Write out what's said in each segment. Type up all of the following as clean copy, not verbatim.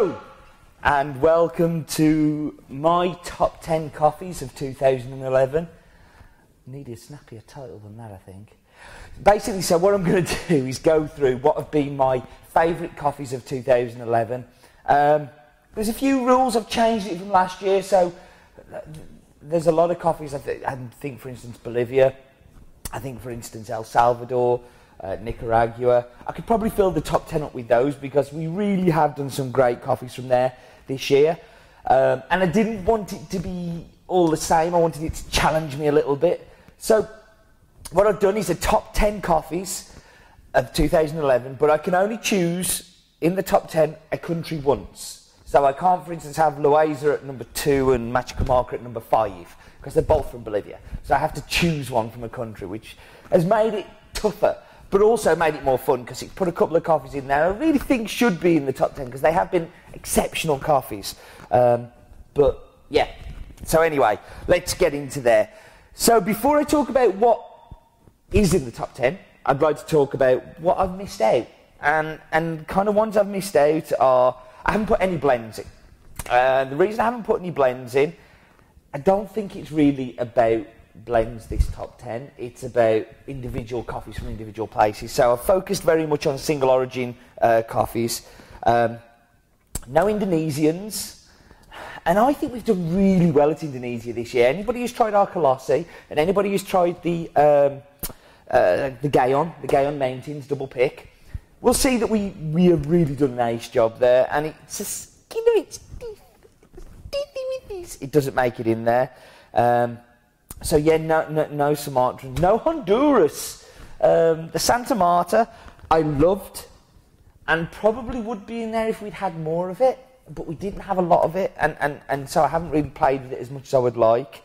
Hello and welcome to my top 10 coffees of 2011. Needed a snappier title than that, I think. Basically, so what I'm going to do is go through what have been my favourite coffees of 2011. There's a few rules. I've changed it from last year, so there's a lot of coffees. I think, for instance, Bolivia. I think, for instance, El Salvador, Nicaragua. I could probably fill the top 10 up with those because we really have done some great coffees from there this year. And I didn't want it to be all the same. I wanted it to challenge me a little bit. So what I've done is a top 10 coffees of 2011, but I can only choose in the top 10 a country once. So I can't, for instance, have Loaiza at number 2 and Machacamarca at number 5 because they're both from Bolivia. So I have to choose one from a country, which has made it tougher, but also made it more fun because it's put a couple of coffees in there I really think should be in the top 10 because they have been exceptional coffees. But yeah, so anyway, let's get into there. So before I talk about what is in the top 10, I'd like to talk about what I've missed out. And kind of ones I've missed out are, I haven't put any blends in. The reason I haven't put any blends in, I don't think it's really about blends, this top 10. It's about individual coffees from individual places. So I've focused very much on single origin coffees. No Indonesians. And I think we've done really well at Indonesia this year. Anybody who's tried our Colossi and anybody who's tried the Gayon Mountains double pick, will see that we have really done an ace job there. And it's just, you know, it doesn't make it in there. So yeah, no Sumatran, no Honduras. The Santa Marta I loved and probably would be in there if we'd had more of it, but we didn't have a lot of it, and so I haven't really played with it as much as I would like.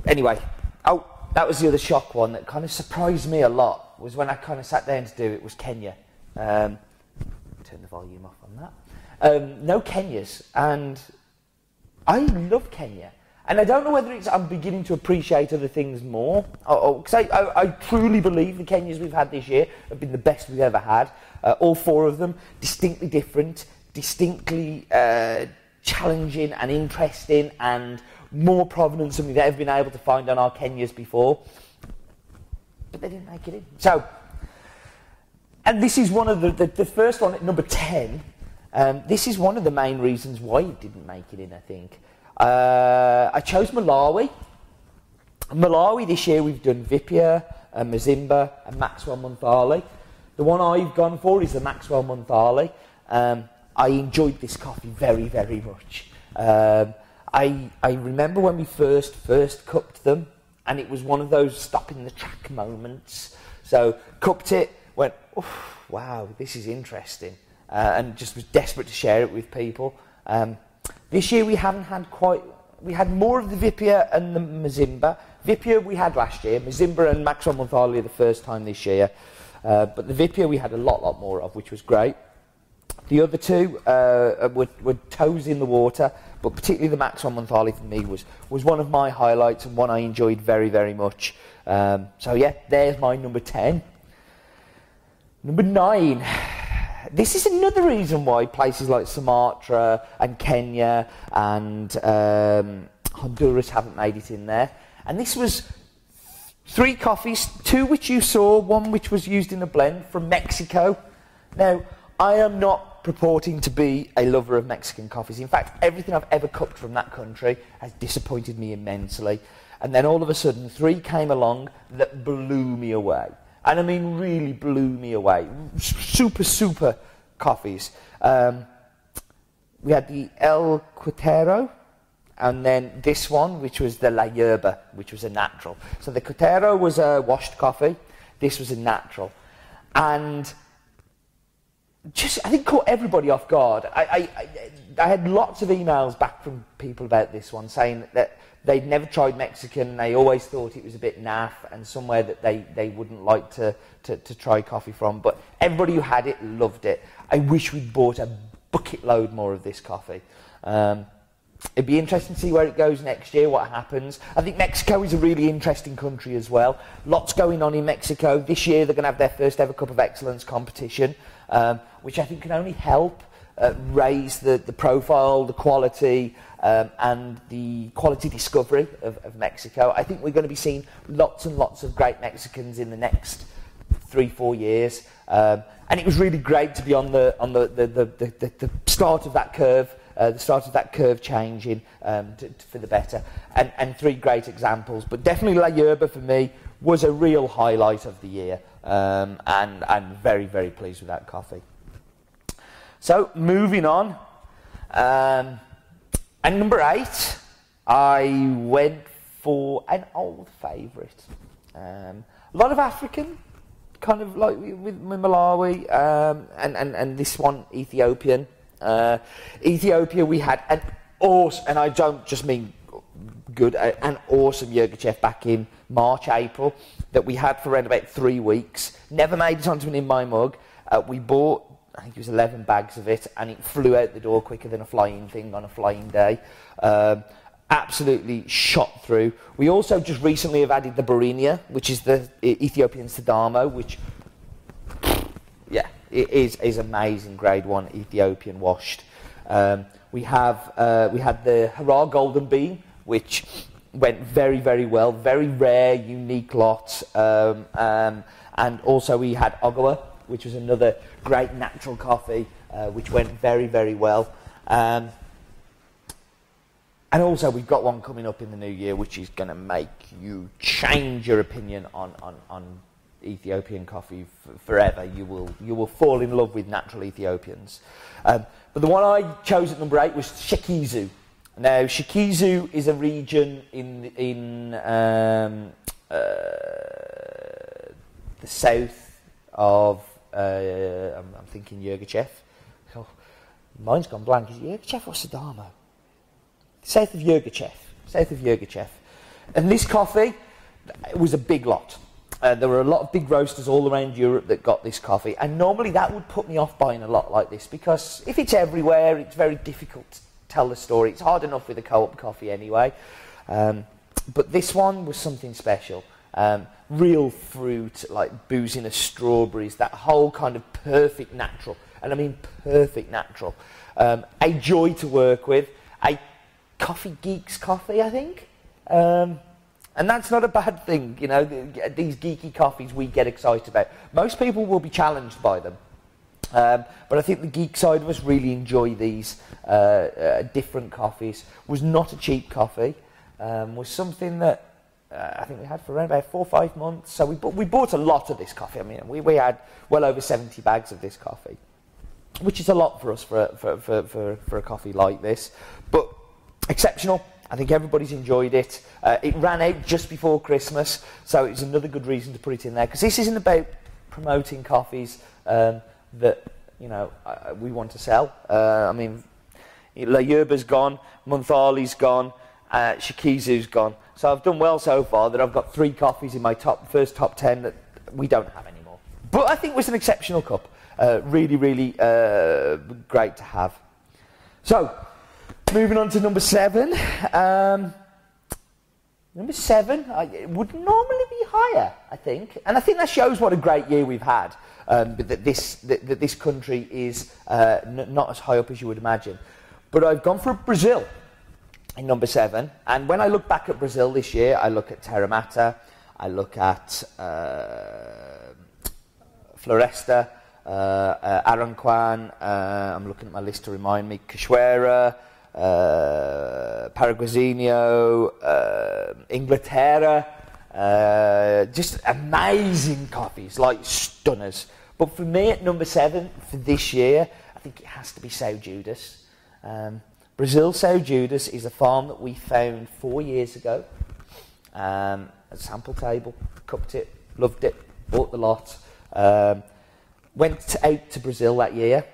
Anyway, oh, that was the other shock one that kind of surprised me a lot, was when I kind of sat down to do it, was Kenya. Turn the volume off on that. No Kenyas, and I love Kenya. And I don't know whether it's I'm beginning to appreciate other things more, because I truly believe the Kenyas we've had this year have been the best we've ever had. All four of them, distinctly different, distinctly challenging and interesting, and more provenance than we've ever been able to find on our Kenyas before. But they didn't make it in. So, and this is one of the first one at number 10. This is one of the main reasons why it didn't make it in, I think. I chose Malawi. Malawi this year we've done Vipia, Mazimba and Maxwell Monthali. The one I've gone for is the Maxwell Monthali. I enjoyed this coffee very, very much. I remember when we first cupped them, and it was one of those stopping the track moments. So cupped it, went, oh, wow, this is interesting. And just was desperate to share it with people. This year we haven't had we had more of the Vipia and the Mazimba. Vipia we had last year, Mazimba and Maxwell Monthali the first time this year. But the Vipia we had a lot more of, which was great. The other two were toes in the water, but particularly the Maxwell Monthali for me was one of my highlights and one I enjoyed very, very much. So yeah, there's my number 10. Number 9. This is another reason why places like Sumatra and Kenya and Honduras haven't made it in there. And this was 3 coffees, 2 which you saw, 1 which was used in a blend from Mexico. Now, I am not purporting to be a lover of Mexican coffees. In fact, everything I've ever cupped from that country has disappointed me immensely. And then all of a sudden, 3 came along that blew me away. And I mean, really blew me away. Super coffees. We had the El Cuatero, and then this one, which was the La Yerba, which was a natural. So the Cuatero was a washed coffee. This was a natural. And just, I think, caught everybody off guard. I had lots of emails back from people about this one, saying that they'd never tried Mexican, they always thought it was a bit naff and somewhere that they wouldn't like to try coffee from. But everybody who had it loved it. I wish we'd bought a bucket load more of this coffee. It'd be interesting to see where it goes next year, what happens. I think Mexico is a really interesting country as well. Lots going on in Mexico. This year they're going to have their first ever Cup of Excellence competition, which I think can only help raise the profile, the quality, and the quality discovery of Mexico. I think we're going to be seeing lots and lots of great Mexicans in the next 3-4 years. And it was really great to be on the start of that curve. The start of that curve changing for the better, and 3 great examples. But definitely La Yerba for me was a real highlight of the year, and I'm very, very pleased with that coffee. So moving on, and number 8, I went for an old favourite. A lot of African, kind of like with Malawi, and this one Ethiopian. Ethiopia, we had an awesome, and I don't just mean good, an awesome Yirgacheffe back in March, April, that we had for around about 3 weeks. Never made it onto an In My Mug. We bought, I think it was 11 bags of it, and it flew out the door quicker than a flying thing on a flying day. Absolutely shot through. We also just recently have added the Barinia, which is the Ethiopian Sidamo, which, yeah, it is amazing, grade 1 Ethiopian washed. We had the Harar Golden Bean, which went very, very well, very rare, unique lot. And also we had Ogawa, which was another great natural coffee, which went very, very well. And also we've got one coming up in the new year, which is going to make you change your opinion on Ethiopian coffee forever. You will fall in love with natural Ethiopians. But the one I chose at number 8 was Shikizu. Now, Shikizu is a region in the south of, I'm thinking Yirgacheffe. Oh, mine's gone blank. Is it Yirgacheffe or Sidamo? South of Yirgacheffe. And this coffee, it was a big lot. There were a lot of big roasters all around Europe that got this coffee, and normally that would put me off buying a lot like this, because if it's everywhere, it's very difficult to tell the story. It's hard enough with a co-op coffee anyway. But this one was something special. Real fruit, like booziness, strawberries, that whole kind of perfect natural, and I mean perfect natural. A joy to work with, a coffee geek's coffee, I think. And that's not a bad thing, you know, these geeky coffees we get excited about. Most people will be challenged by them. But I think the geek side of us really enjoy these different coffees. Was not a cheap coffee. Was something that I think we had for around about 4 or 5 months. So we bought a lot of this coffee. I mean, we had well over 70 bags of this coffee, which is a lot for us for a coffee like this. But exceptional. I think everybody's enjoyed it. It ran out just before Christmas, so it's another good reason to put it in there, because this isn't about promoting coffees that, you know, we want to sell. I mean, La Yerba's gone, Munthali's gone, Shikizu's gone. So I've done well so far that I've got 3 coffees in my first top 10 that we don't have anymore. But I think it was an exceptional cup. Really, really great to have. So, moving on to number 7. Number 7 would normally be higher, I think. And I think that shows what a great year we've had. That this country is not as high up as you would imagine. But I've gone for Brazil in number 7. And when I look back at Brazil this year, I look at Terra Mata, I look at Floresta, Aranquan, I'm looking at my list to remind me, Cachoeira, Paraguasinho, Inglaterra, just amazing coffees, like stunners. But for me at number 7 for this year, I think it has to be São Judas. Brazil São Judas is a farm that we found 4 years ago. A sample table, cupped it, loved it, bought the lot. Went out to Brazil that year.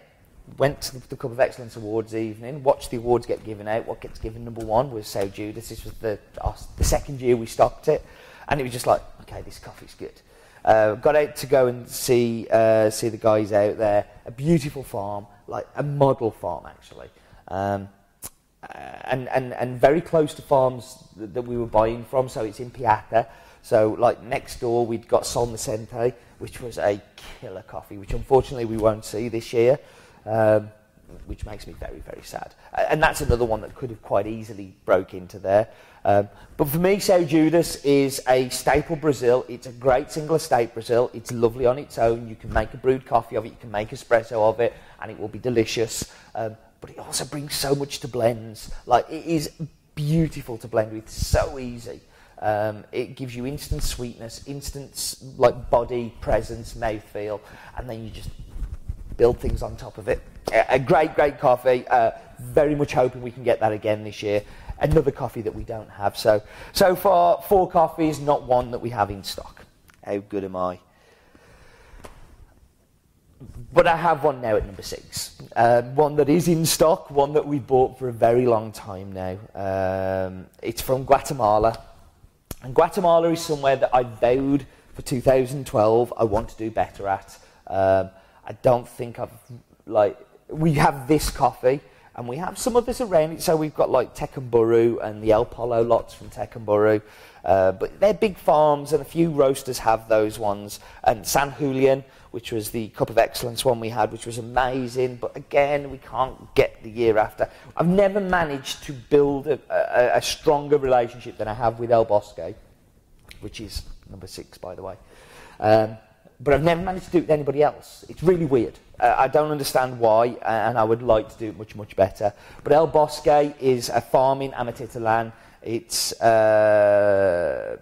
Went to the Cup of Excellence Awards evening, watched the awards get given out. What gets given number 1 was São Judas. This was the second year we stocked it, and it was just like, okay, this coffee's good. Got out to go and see the guys out there. A beautiful farm, like a model farm actually. and very close to farms that we were buying from. So it's in Piata. So like next door, we'd got Sol Vicente, which was a killer coffee, which unfortunately we won't see this year, which makes me very, very sad. And that's another one that could have quite easily broke into there. But for me, São Judas is a staple Brazil. It's a great single estate Brazil. It's lovely on its own. You can make a brewed coffee of it. You can make espresso of it, and it will be delicious. But it also brings so much to blends. Like, it is beautiful to blend with, so easy. It gives you instant sweetness, instant like body presence, mouthfeel, and then you just build things on top of it. A great, great coffee. Very much hoping we can get that again this year. Another coffee that we don't have. So far, 4 coffees, not one that we have in stock. How good am I? But I have one now at number 6. One that is in stock, one that we bought for a very long time now. It's from Guatemala. And Guatemala is somewhere that I vowed for 2012 I want to do better at. I don't think we have this coffee, and we have some others around it. So we've got like Tecumberru and the El Polo lots from Tecumberru. But they're big farms, and a few roasters have those ones. And San Julian, which was the Cup of Excellence one we had, which was amazing. But again, we can't get the year after. I've never managed to build a stronger relationship than I have with El Bosque, which is number 6, by the way. But I've never managed to do it with anybody else. It's really weird. I don't understand why, and I would like to do it much, much better. But El Bosque is a farm in Amatitlán. It's a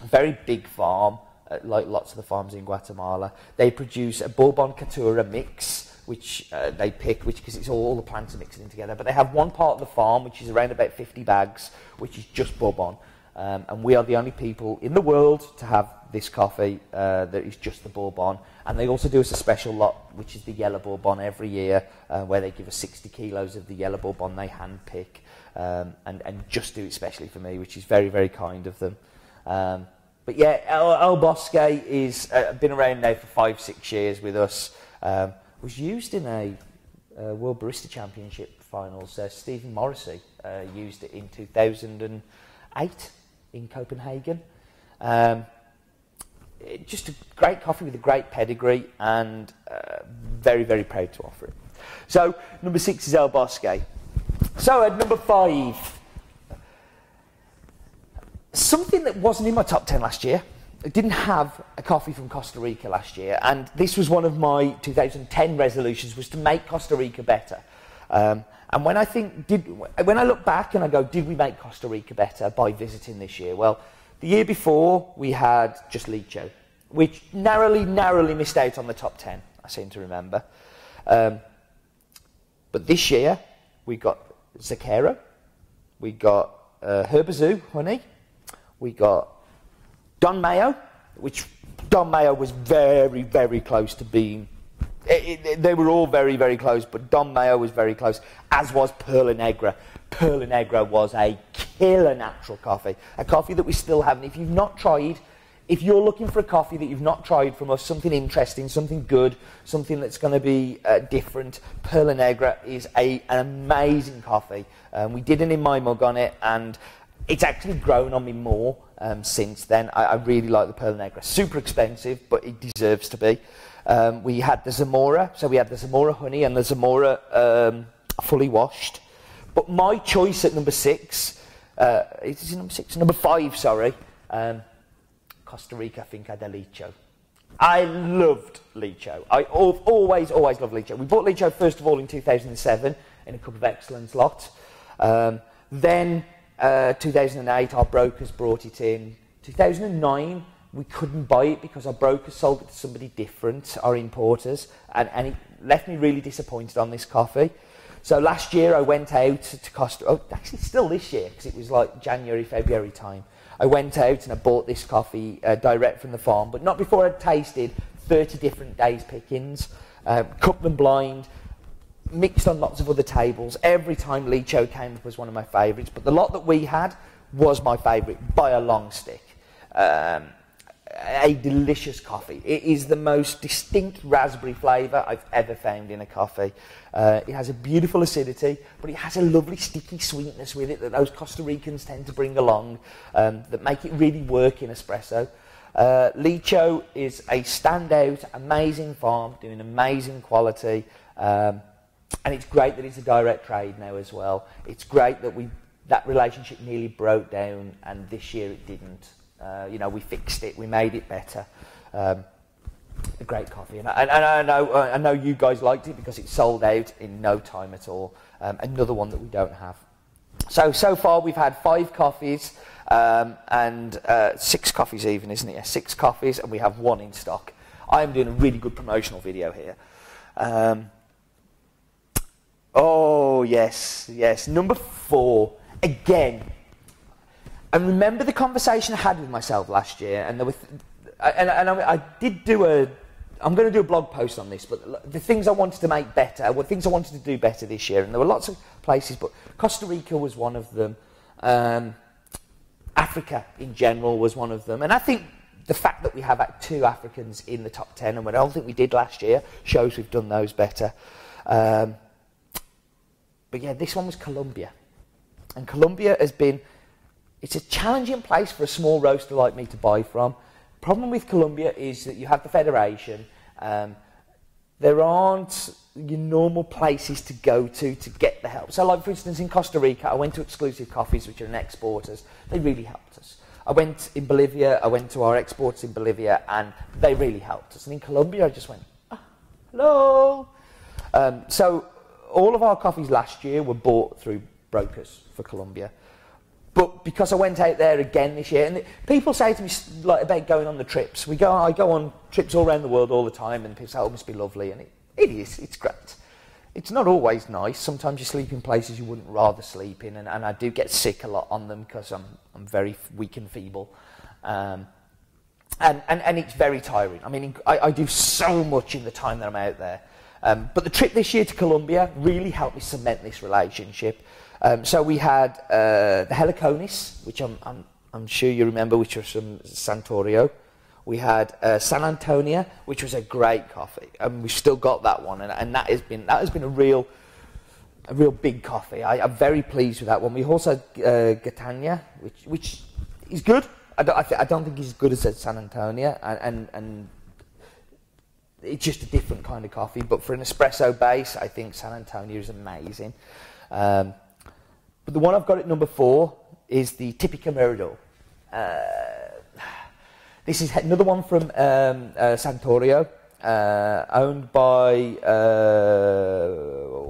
very big farm, like lots of the farms in Guatemala. They produce a Bourbon Caturra mix, which they pick, because it's all the plants are mixing together. But they have one part of the farm, which is around about 50 bags, which is just Bourbon. And we are the only people in the world to have this coffee that is just the Bourbon. And they also do us a special lot, which is the yellow Bourbon every year, where they give us 60 kilos of the yellow Bourbon they hand pick, and just do it specially for me, which is very, very kind of them. But yeah, El Bosque is been around now for 5-6 years with us. Was used in a World Barista Championship finals. Stephen Morrissey used it in 2008 in Copenhagen. Just a great coffee with a great pedigree, and very, very proud to offer it. So number 6 is El Bosque. So at number 5, something that wasn't in my top 10 last year. I didn't have a coffee from Costa Rica last year, and this was one of my 2010 resolutions, was to make Costa Rica better. And when I look back and I go, did we make Costa Rica better by visiting this year? Well, the year before we had just Licho, which narrowly missed out on the top 10, I seem to remember. But this year we got Zaquero, we got Herbazoo honey, we got Don Mayo, which Don Mayo was very, very close to being. They were all very, very close, but Don Mayo was very close, as was Perla Negra. Perla Negra was a killer natural coffee, a coffee that we still haven't. If you've not tried, if you're looking for a coffee that you've not tried from us, something interesting, something good, something that's going to be different, Perla Negra is an amazing coffee. We did an in my mug on it, and it's actually grown on me more since then. I really like the Perla Negra. Super expensive, but it deserves to be. We had the Zamora, so we had the Zamora honey and the Zamora fully washed. But my choice at number 6, is it number 6? Number 5, sorry. Costa Rica Finca de Licho. I loved Licho. I always loved Licho. We bought Licho first of all in 2007 in a Cup of Excellence lot. Then 2008 our brokers brought it in. 2009 we couldn't buy it because our brokers sold it to somebody different, our importers, and it left me really disappointed on this coffee. So last year I went out to Costa, actually still this year, because it was like January, February time. I went out and I bought this coffee direct from the farm, but not before I'd tasted 30 different days pickings, cut them blind, mixed on lots of other tables. Every time Licho came up was one of my favourites, but the lot that we had was my favourite by a long stick. a delicious coffee. It is the most distinct raspberry flavour I've ever found in a coffee. It has a beautiful acidity, but it has a lovely sticky sweetness with it that those Costa Ricans tend to bring along, that make it really work in espresso. Licho is a standout, amazing farm, doing amazing quality, and it's great that it's a direct trade now as well. It's great that that relationship nearly broke down, and this year it didn't. We fixed it, we made it better. A great coffee, and I know you guys liked it because it sold out in no time at all. Another one that we don't have. So far we've had 5 coffees, and 6 coffees even, isn't it? Yeah, 6 coffees, and we have 1 in stock. I am doing a really good promotional video here. Oh yes, number 4 again. And remember the conversation I had with myself last year, and there were, I did do I'm going to do a blog post on this, but the things I wanted to make better, what things I wanted to do better this year, and there were lots of places, but Costa Rica was one of them. Africa in general was one of them, and I think the fact that we have 2 Africans in the top 10, and I don't think we did last year, shows we've done those better. But yeah, this one was Colombia, and Colombia has been. It's a challenging place for a small roaster like me to buy from. Problem with Colombia is that you have the federation. There aren't your normal places to go to get the help. So like, for instance, in Costa Rica, I went to Exclusive Coffees, which are an exporters. They really helped us. I went in Bolivia, I went to our exporters in Bolivia, and they really helped us. And in Colombia, I just went, hello. So all of our coffees last year were bought through brokers for Colombia. But because I went out there again this year, and people say to me like about going on the trips. I go on trips all around the world all the time, and people say, "Oh, it must be lovely," and it is. It's great. It's not always nice. Sometimes you sleep in places you wouldn't rather sleep in, and I do get sick a lot on them because I'm very weak and feeble, and it's very tiring. I mean, I do so much in the time that I'm out there. But the trip this year to Colombia really helped me cement this relationship. So we had the Heliconis, which I'm sure you remember, which was from Santorio. We had San Antonio, which was a great coffee, and we've still got that one, and that has been a real big coffee. I'm very pleased with that one. We also had Gatania, which is good. I don't think it's as good as San Antonio, and it's just a different kind of coffee. But for an espresso base, I think San Antonio is amazing. But the one I've got at number 4 is the Tipica Mirador. This is another one from Santorio, owned by,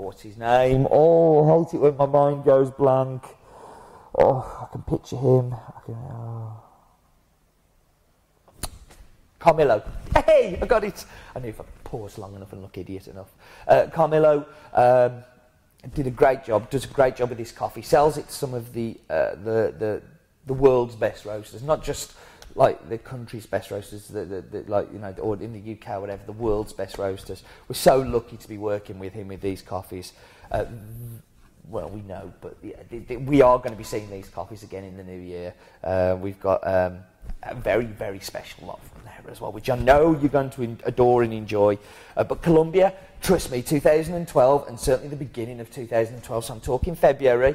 what's his name? Oh, I hate it when my mind goes blank. Oh, I can picture him. Carmelo. Hey, I got it. I knew if I paused long enough and look idiot enough. Carmelo does a great job with this coffee. Sells it to some of the world's best roasters, not just like the country's best roasters, or in the UK or whatever, the world's best roasters. We're so lucky to be working with him with these coffees. Well, we know, but yeah, we are going to be seeing these coffees again in the new year. We've got a very, very special lot from there as well, which I know you're going to adore and enjoy. But Colombia, trust me, 2012, and certainly the beginning of 2012, so I'm talking February,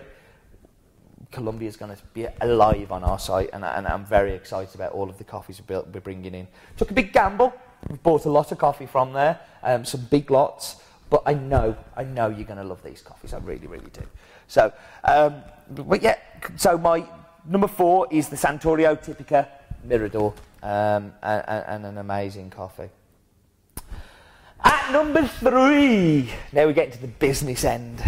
Colombia is going to be alive on our site, and I'm very excited about all of the coffees we're bringing in. Took a big gamble. We've bought a lot of coffee from there, some big lots, but I know you're going to love these coffees. I really, really do. So, but yeah, so my number 4 is the Santorio Tipica Mirador, and an amazing coffee. At number 3, now we get to the business end.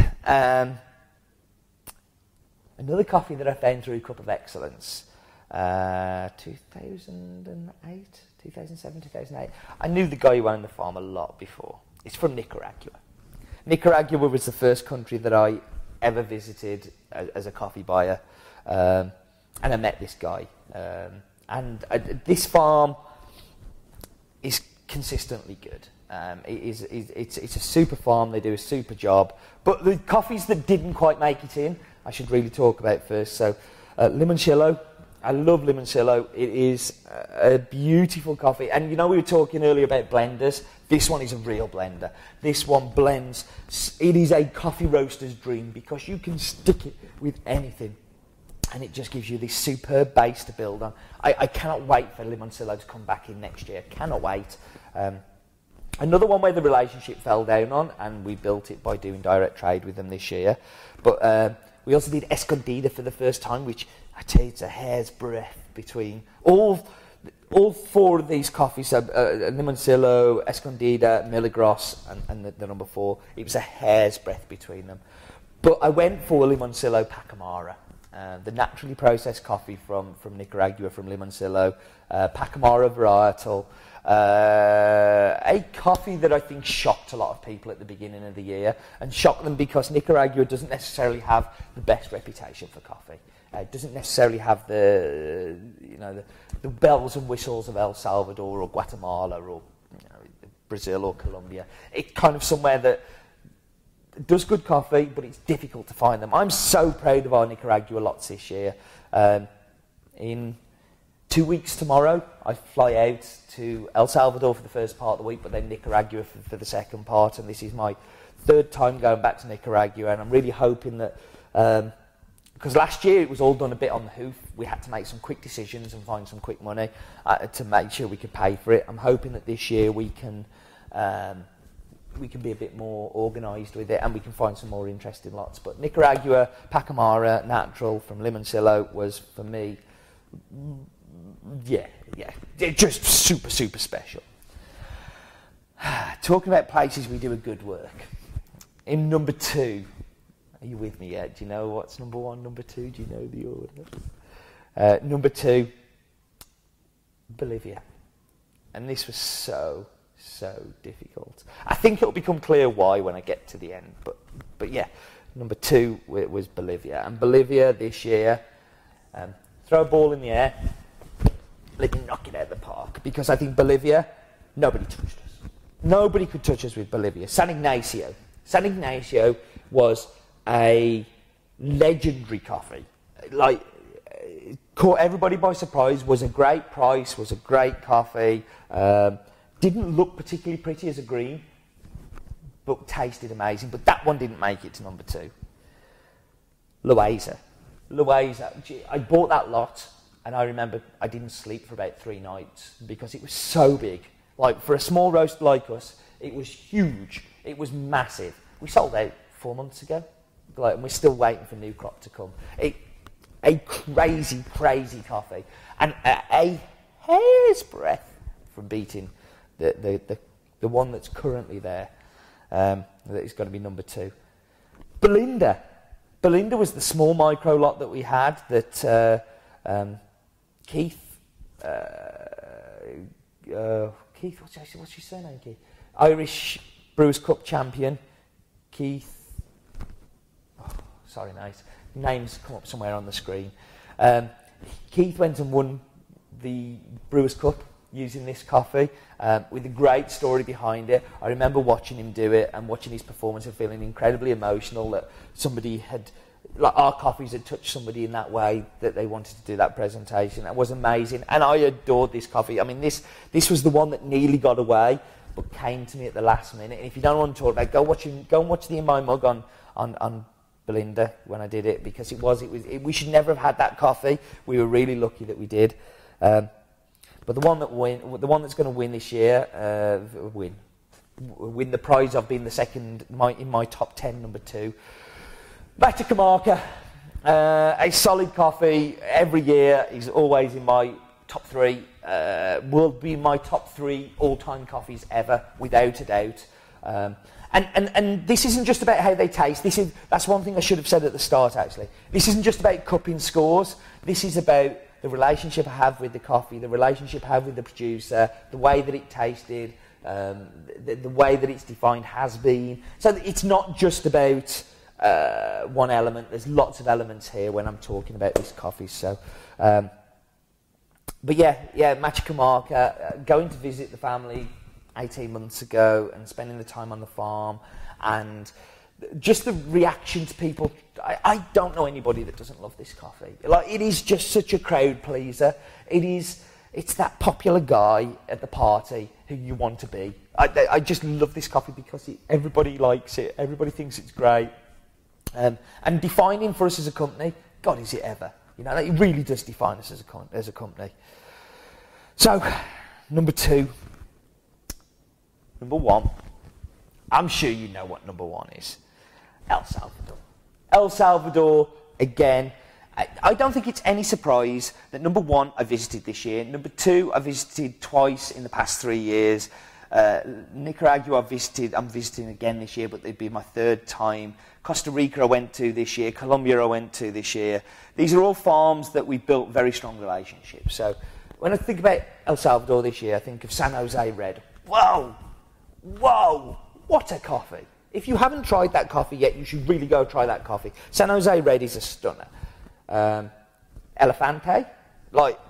Another coffee that I found through Cup of Excellence, 2008, 2007, 2008. I knew the guy who owned the farm a lot before. It's from Nicaragua. Nicaragua was the first country that I ever visited as a coffee buyer, and I met this guy. This farm is consistently good. It's a super farm. They do a super job. But the coffees that didn't quite make it in, I should really talk about first. So, Limoncello, I love Limoncello. It is a beautiful coffee. And you know, we were talking earlier about blenders. This one is a real blender. This one blends. It is a coffee roaster's dream because you can stick it with anything. And it just gives you this superb base to build on. I cannot wait for Limoncello to come back in next year. Cannot wait. Another one where the relationship fell down on, and we built it by doing direct trade with them this year. But we also did Escondida for the first time, which I tell you, it's a hair's breadth between all four of these coffees. So Limoncello, Escondida, Milagros, and the number 4. It was a hair's breadth between them. But I went for Limoncello Pacamara. The naturally processed coffee from Nicaragua, from Limoncello, Pacamara varietal, a coffee that I think shocked a lot of people at the beginning of the year, and shocked them because Nicaragua doesn't necessarily have the best reputation for coffee. It doesn't necessarily have the bells and whistles of El Salvador or Guatemala or Brazil or Colombia. It's kind of somewhere that does good coffee, but it's difficult to find them. I'm so proud of our Nicaragua lots this year. In 2 weeks tomorrow, I fly out to El Salvador for the first part of the week, but then Nicaragua for the second part, and this is my 3rd time going back to Nicaragua, and I'm really hoping that, because last year it was all done a bit on the hoof, we had to make some quick decisions and find some quick money to make sure we could pay for it. I'm hoping that this year we can be a bit more organised with it, and we can find some more interesting lots. But Nicaragua, Pacamara, natural from Limoncello was, for me, just super, super special. Talking about places we do a good work. In number 2, are you with me yet? Do you know what's number 1, number 2? Do you know the order? Number 2, Bolivia. And this was so difficult. I think it'll become clear why when I get to the end, but yeah, number 2 was Bolivia. And Bolivia this year, throw a ball in the air, let me knock it out of the park, because I think Bolivia, nobody touched us. Nobody could touch us with Bolivia. San Ignacio was a legendary coffee. Like, caught everybody by surprise, was a great price, was a great coffee, didn't look particularly pretty as a green, but tasted amazing. But that one didn't make it to number 2. Loaiza. I bought that lot, and I remember I didn't sleep for about 3 nights because it was so big. Like, for a small roast like us, it was huge. It was massive. We sold out 4 months ago, and we're still waiting for new crop to come. A crazy, crazy coffee, and a hair's breadth from beating the one that's currently there, that is going to be number 2. Belinda was the small micro lot that we had that Keith, what's your surname, Keith? Irish Brewers Cup champion, Keith. Oh, sorry, mate. Names come up somewhere on the screen. Keith went and won the Brewers Cup using this coffee, with a great story behind it. I remember watching him do it and watching his performance and feeling incredibly emotional that somebody had, like, our coffees had touched somebody in that way, that they wanted to do that presentation. That was amazing, and I adored this coffee. I mean, this was the one that nearly got away, but came to me at the last minute. And if you don't want to talk about it, go and watch the In My Mug on Belinda when I did it, because we should never have had that coffee. We were really lucky that we did. But the one that's going to win this year, win the prize of being the second in my top 10, number 2, Cajamarca, a solid coffee every year. Is always in my top 3. Will be my top 3 all-time coffees ever, without a doubt. And this isn't just about how they taste. That's one thing I should have said at the start, actually. This isn't just about cupping scores. This is about the relationship I have with the coffee, the relationship I have with the producer, the way that it tasted, the way that it's defined has been. So it's not just about one element. There's lots of elements here when I'm talking about this coffee. So, but yeah, Cajamarca, going to visit the family 18 months ago and spending the time on the farm, and just the reaction to people. I don't know anybody that doesn't love this coffee. Like, it is just such a crowd pleaser. It's that popular guy at the party who you want to be. I just love this coffee because everybody likes it. Everybody thinks it's great. And defining for us as a company, God, is it ever? You know, it really does define us as a company. So, number 2. Number 1. I'm sure you know what number 1 is. El Salvador. El Salvador, again, I don't think it's any surprise that number 1 I visited this year. Number 2 I visited twice in the past 3 years. Nicaragua I'm visiting again this year, but it'd be my 3rd time. Costa Rica I went to this year. Colombia I went to this year. These are all farms that we've built very strong relationships. So when I think about El Salvador this year, I think of San Jose Red. Whoa, what a coffee. If you haven't tried that coffee yet, you should really go try that coffee. San Jose Red is a stunner. Elefante, like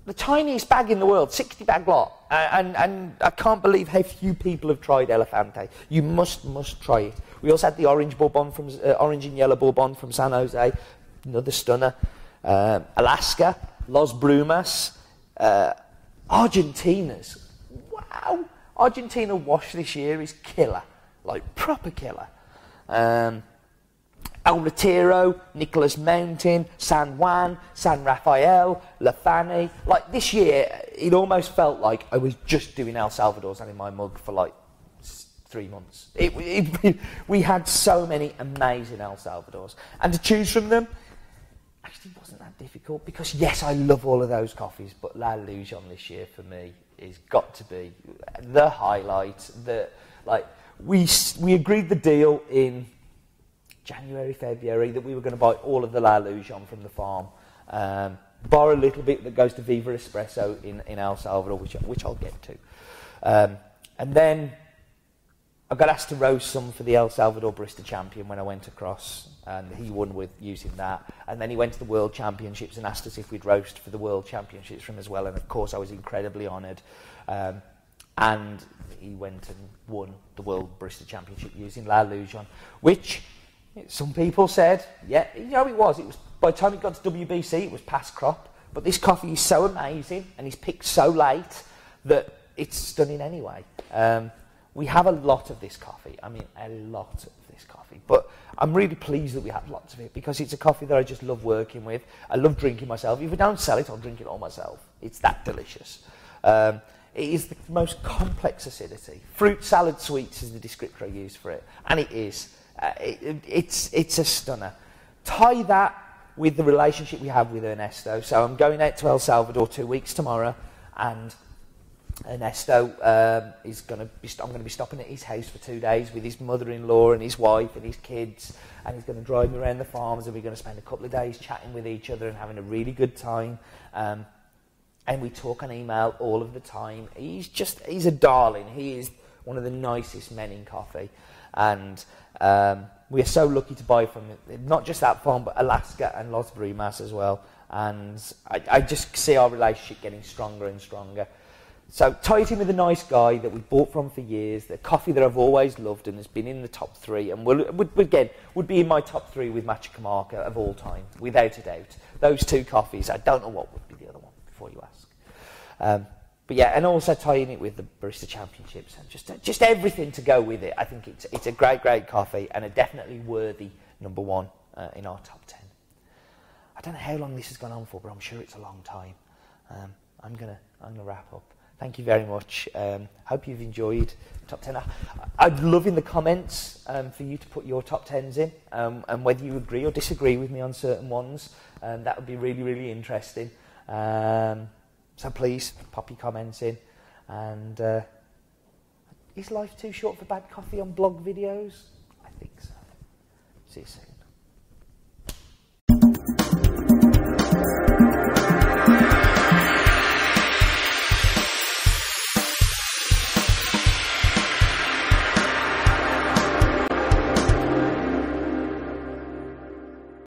the tiniest bag in the world, 60 bag lot. And I can't believe how few people have tried Elefante. You must try it. We also had the orange bourbon from orange and yellow bourbon from San Jose, another stunner. Alaska, Los Brumas, Argentina's. Wow, Argentina wash this year is killer, like proper killer. El Retiro, Nicholas Mountain, San Juan, San Rafael, La Fani. Like this year, it almost felt like I was just doing El Salvador's and in my mug for like 3 months. We had so many amazing El Salvador's. And to choose from them actually wasn't that difficult because, yes, I love all of those coffees, but La Lujon this year for me is got to be the highlight. We agreed the deal in January, February, that we were going to buy all of the La Lujon from the farm, bar a little bit that goes to Viva Espresso in El Salvador, which I'll get to. And then I got asked to roast some for the El Salvador Barista Champion when I went across, and he won with using that. And then he went to the World Championships and asked us if we'd roast for the World Championships from as well, and of course I was incredibly honoured. And he went and won the World Barista Championship using La Lujon, which some people said, yeah, you know, it was by the time it got to WBC, it was past crop. But this coffee is so amazing, and he's picked so late that it's stunning anyway. We have a lot of this coffee. I mean, a lot of this coffee. But I'm really pleased that we have lots of it because it's a coffee that I just love working with. I love drinking myself. If I don't sell it, I'll drink it all myself. It's that delicious. It is the most complex acidity. Fruit salad sweets is the descriptor I use for it. And it is. It's a stunner. Tie that with the relationship we have with Ernesto. So I'm going out to El Salvador 2 weeks tomorrow, and Ernesto I'm going to be stopping at his house for 2 days with his mother-in-law and his wife and his kids, and he's going to drive me around the farms, and we're going to spend a couple of days chatting with each other and having a really good time. And we talk on email all of the time. He's a darling. He is one of the nicest men in coffee, and we are so lucky to buy from not just that farm, but Alaska and Los Brumas as well. And I just see our relationship getting stronger and stronger. So tie it in with a nice guy that we've bought from for years, the coffee that I've always loved and has been in the top 3, and would be in my top 3 with Machacamarca of all time, without a doubt. Those 2 coffees, I don't know what would be the other one before you ask. But yeah, and also tying it with the Barista Championships and just everything to go with it. I think it's a great coffee and a definitely worthy number 1 in our top 10. I don't know how long this has gone on for, but I'm sure it's a long time. I'm gonna wrap up. Thank you very much. Hope you've enjoyed top 10. I'd love in the comments for you to put your top 10s in, and whether you agree or disagree with me on certain ones. That would be really, really interesting. So please pop your comments in. And is life too short for bad coffee on blog videos? I think so. See you soon.